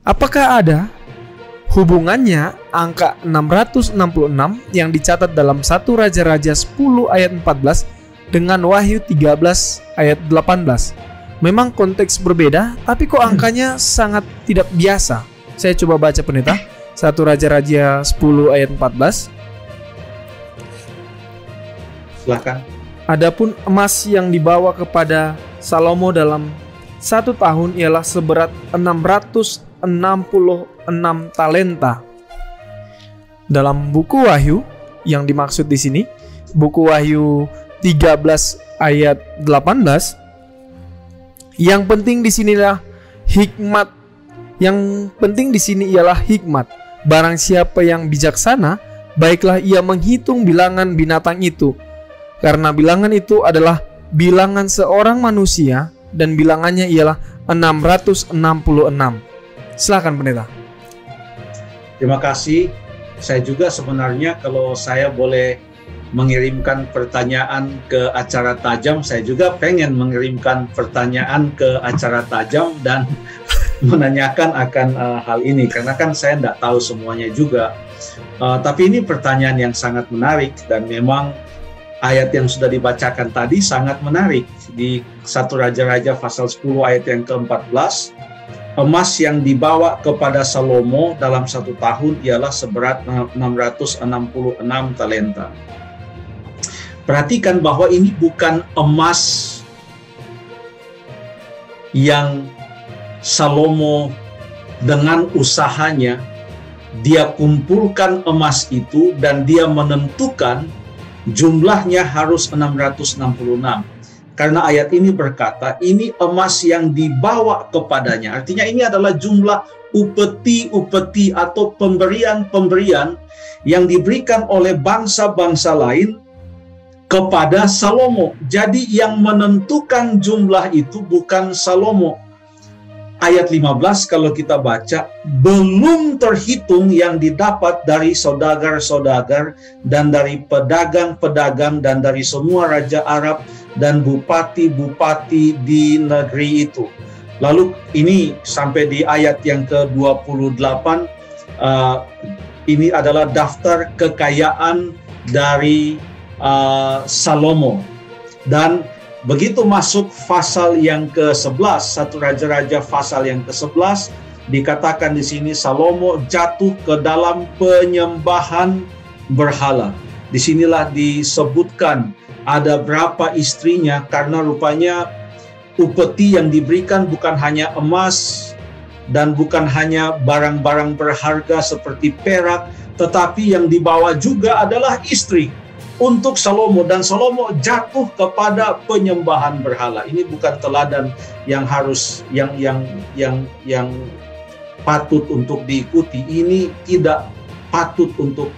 Apakah ada hubungannya angka 666 yang dicatat dalam 1 Raja-Raja 10 ayat 14 dengan Wahyu 13 ayat 18? Memang konteks berbeda, tapi kok angkanya sangat tidak biasa. Saya coba baca pendeta. 1 Raja-Raja 10 ayat 14. Silakan. Adapun emas yang dibawa kepada Salomo dalam 1 tahun ialah seberat 666 talenta. Dalam buku Wahyu yang dimaksud di sini, buku Wahyu 13 ayat 18, yang penting di sinilah hikmat. Yang penting di sini ialah hikmat. Barang siapa yang bijaksana, baiklah ia menghitung bilangan binatang itu, karena bilangan itu adalah bilangan seorang manusia dan bilangannya ialah 666. Silakan pendeta. Terima kasih. Saya juga sebenarnya kalau saya boleh mengirimkan pertanyaan ke acara tajam, saya juga pengen mengirimkan pertanyaan ke acara tajam dan menanyakan akan hal ini, karena kan saya tidak tahu semuanya juga. Tapi ini pertanyaan yang sangat menarik, dan memang ayat yang sudah dibacakan tadi sangat menarik. Di 1 Raja-Raja pasal 10 ayat yang ke-14, emas yang dibawa kepada Salomo dalam 1 tahun ialah seberat 666 talenta. Perhatikan bahwa ini bukan emas yang Salomo dengan usahanya dia kumpulkan emas itu dan dia menentukan jumlahnya harus 666. Karena ayat ini berkata ini emas yang dibawa kepadanya. Artinya ini adalah jumlah upeti-upeti atau pemberian-pemberian yang diberikan oleh bangsa-bangsa lain kepada Salomo. Jadi yang menentukan jumlah itu bukan Salomo. Ayat 15 kalau kita baca, belum terhitung yang didapat dari saudagar-saudagar dan dari pedagang-pedagang dan dari semua raja Arab dan bupati-bupati di negeri itu. Lalu ini sampai di ayat yang ke-28, ini adalah daftar kekayaan dari Salomo. Dan begitu masuk pasal yang ke-11, 1 Raja-Raja pasal yang ke-11, dikatakan di sini Salomo jatuh ke dalam penyembahan berhala. Disinilah disebutkan ada berapa istrinya, karena rupanya upeti yang diberikan bukan hanya emas dan bukan hanya barang-barang berharga seperti perak, tetapi yang dibawa juga adalah istri untuk Salomo, dan Salomo jatuh kepada penyembahan berhala. Ini bukan teladan yang harus yang patut untuk diikuti. Ini tidak patut untuk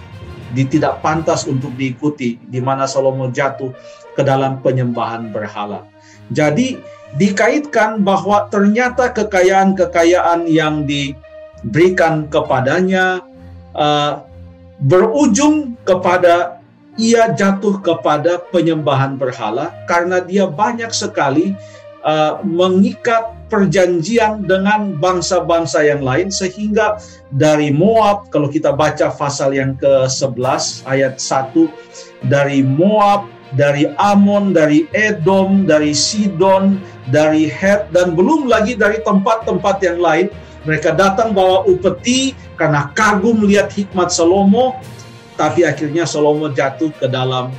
tidak pantas untuk diikuti, di mana Salomo jatuh ke dalam penyembahan berhala. Jadi dikaitkan bahwa ternyata kekayaan-kekayaan yang diberikan kepadanya berujung kepada ia jatuh kepada penyembahan berhala, karena dia banyak sekali mengikat perjanjian dengan bangsa-bangsa yang lain, sehingga dari Moab, kalau kita baca pasal yang ke-11 ayat 1, dari Moab, dari Amon, dari Edom, dari Sidon, dari Het, dan belum lagi dari tempat-tempat yang lain, mereka datang bawa upeti karena kagum melihat hikmat Salomo. Tapi akhirnya Salomo jatuh ke dalam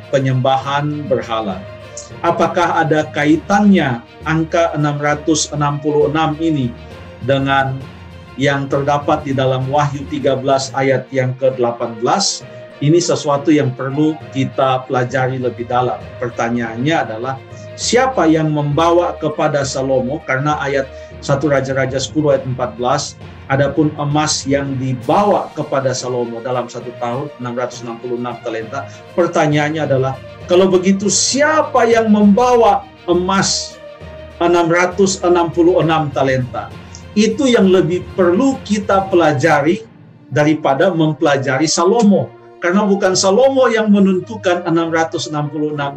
penyembahan berhala. Apakah ada kaitannya angka 666 ini dengan yang terdapat di dalam Wahyu 13 ayat yang ke-18? Ini sesuatu yang perlu kita pelajari lebih dalam. Pertanyaannya adalah, siapa yang membawa kepada Salomo? Karena ayat 1 Raja-Raja 10 ayat 14, adapun emas yang dibawa kepada Salomo dalam 1 tahun 666 talenta. Pertanyaannya adalah, kalau begitu siapa yang membawa emas 666 talenta? Itu yang lebih perlu kita pelajari daripada mempelajari Salomo. Karena bukan Salomo yang menentukan 666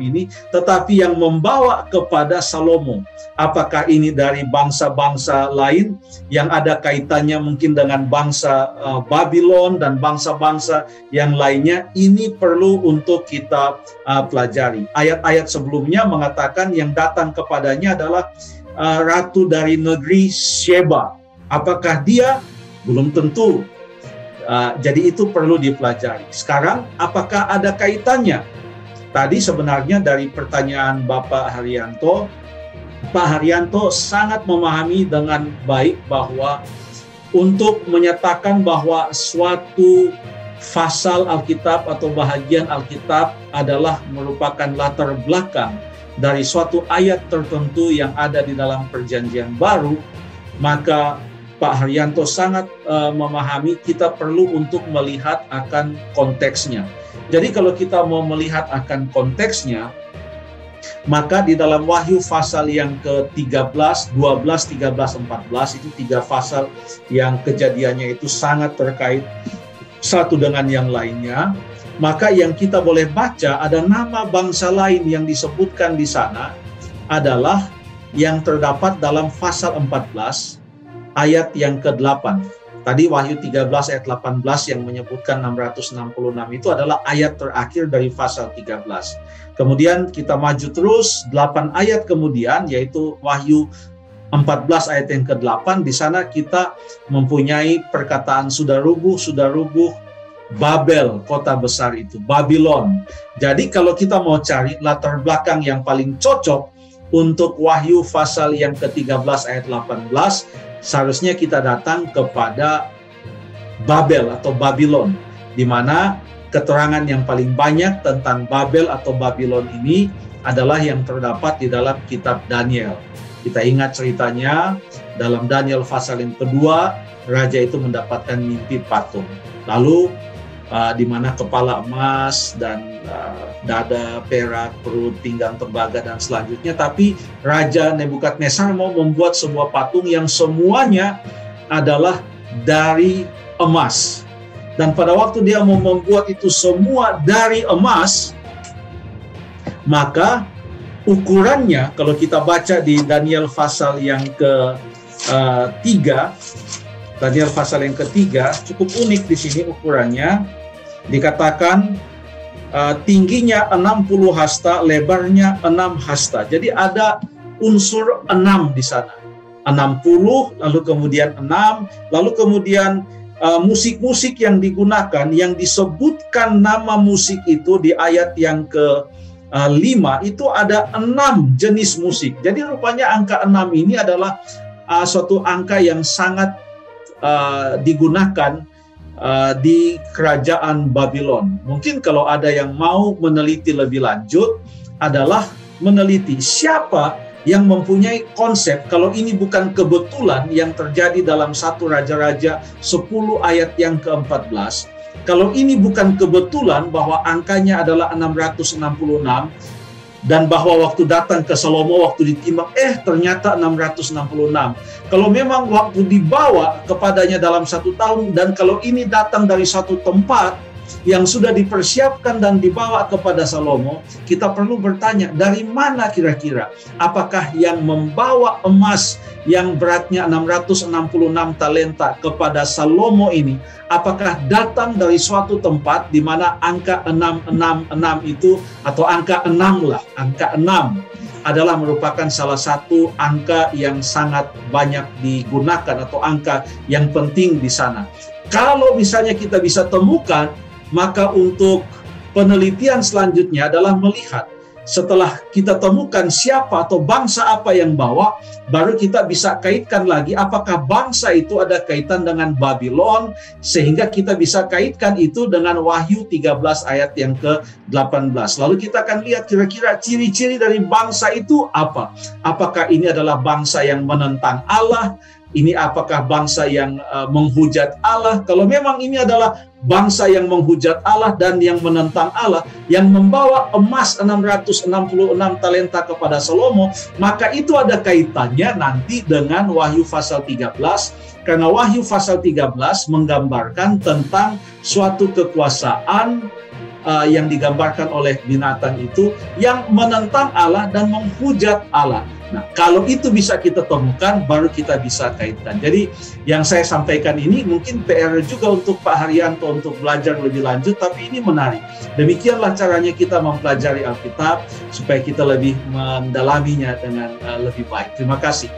ini, tetapi yang membawa kepada Salomo. Apakah ini dari bangsa-bangsa lain yang ada kaitannya mungkin dengan bangsa Babylon dan bangsa-bangsa yang lainnya? Ini perlu untuk kita pelajari. Ayat-ayat sebelumnya mengatakan yang datang kepadanya adalah ratu dari negeri Sheba. Apakah dia? Belum tentu. Jadi itu perlu dipelajari. Sekarang, apakah ada kaitannya? Tadi sebenarnya dari pertanyaan Bapak Haryanto, Pak Haryanto sangat memahami dengan baik bahwa untuk menyatakan bahwa suatu pasal Alkitab atau bahagian Alkitab adalah merupakan latar belakang dari suatu ayat tertentu yang ada di dalam Perjanjian Baru, maka Pak Haryanto sangat memahami kita perlu untuk melihat akan konteksnya. Jadi kalau kita mau melihat akan konteksnya, maka di dalam Wahyu pasal yang ke-13, 12, 13, 14 itu 3 pasal yang kejadiannya itu sangat terkait satu dengan yang lainnya. Maka yang kita boleh baca ada nama bangsa lain yang disebutkan di sana adalah yang terdapat dalam pasal 14 ayat yang ke-8. Tadi Wahyu 13 ayat 18 yang menyebutkan 666 itu adalah ayat terakhir dari pasal 13. Kemudian kita maju terus 8 ayat kemudian, yaitu Wahyu 14 ayat yang ke-8. Di sana kita mempunyai perkataan sudah rubuh Babel, kota besar itu, Babylon. Jadi kalau kita mau cari latar belakang yang paling cocok untuk Wahyu pasal yang ke-13 ayat 18, seharusnya kita datang kepada Babel atau Babylon, di mana keterangan yang paling banyak tentang Babel atau Babylon ini adalah yang terdapat di dalam kitab Daniel. Kita ingat ceritanya dalam Daniel pasal yang kedua, raja itu mendapatkan mimpi patung. Lalu di mana kepala emas dan dada perak, perut, pinggang tembaga dan selanjutnya. Tapi Raja Nebukadnezar mau membuat sebuah patung yang semuanya adalah dari emas. Dan pada waktu dia mau membuat itu semua dari emas, maka ukurannya kalau kita baca di Daniel pasal yang ke-3, Daniel pasal yang ketiga cukup unik di sini ukurannya. Dikatakan tingginya 60 hasta, lebarnya 6 hasta. Jadi ada unsur 6 di sana. 60, lalu kemudian 6, lalu kemudian musik-musik yang digunakan, yang disebutkan nama musik itu di ayat yang ke-5, itu ada 6 jenis musik. Jadi rupanya angka 6 ini adalah suatu angka yang sangat digunakan di kerajaan Babylon. Mungkin kalau ada yang mau meneliti lebih lanjut adalah meneliti siapa yang mempunyai konsep kalau ini bukan kebetulan yang terjadi dalam 1 Raja-Raja 10 ayat yang ke-14. Kalau ini bukan kebetulan bahwa angkanya adalah 666 dan bahwa waktu datang ke Salomo waktu ditimbang ternyata 666. Kalau memang waktu dibawa kepadanya dalam 1 tahun, dan kalau ini datang dari satu tempat yang sudah dipersiapkan dan dibawa kepada Salomo, kita perlu bertanya dari mana kira-kira? Apakah yang membawa emas yang beratnya 666 talenta kepada Salomo ini, apakah datang dari suatu tempat di mana angka 666 itu, atau angka 6 lah, angka 6 adalah merupakan salah satu angka yang sangat banyak digunakan atau angka yang penting di sana. Kalau misalnya kita bisa temukan, maka untuk penelitian selanjutnya adalah melihat setelah kita temukan siapa atau bangsa apa yang bawa, baru kita bisa kaitkan lagi apakah bangsa itu ada kaitan dengan Babylon, sehingga kita bisa kaitkan itu dengan Wahyu 13 ayat yang ke-18. Lalu kita akan lihat kira-kira ciri-ciri dari bangsa itu apa. Apakah ini adalah bangsa yang menentang Allah? Ini apakah bangsa yang menghujat Allah? Kalau memang ini adalah bangsa yang menghujat Allah dan yang menentang Allah, yang membawa emas 666 talenta kepada Salomo, maka itu ada kaitannya nanti dengan Wahyu pasal 13, karena Wahyu pasal 13 menggambarkan tentang suatu kekuasaan yang digambarkan oleh binatang itu yang menentang Allah dan menghujat Allah. Nah, kalau itu bisa kita temukan, baru kita bisa kaitkan. Jadi, yang saya sampaikan ini mungkin PR juga untuk Pak Haryanto untuk belajar lebih lanjut, tapi ini menarik. Demikianlah caranya kita mempelajari Alkitab, supaya kita lebih mendalaminya dengan lebih baik. Terima kasih.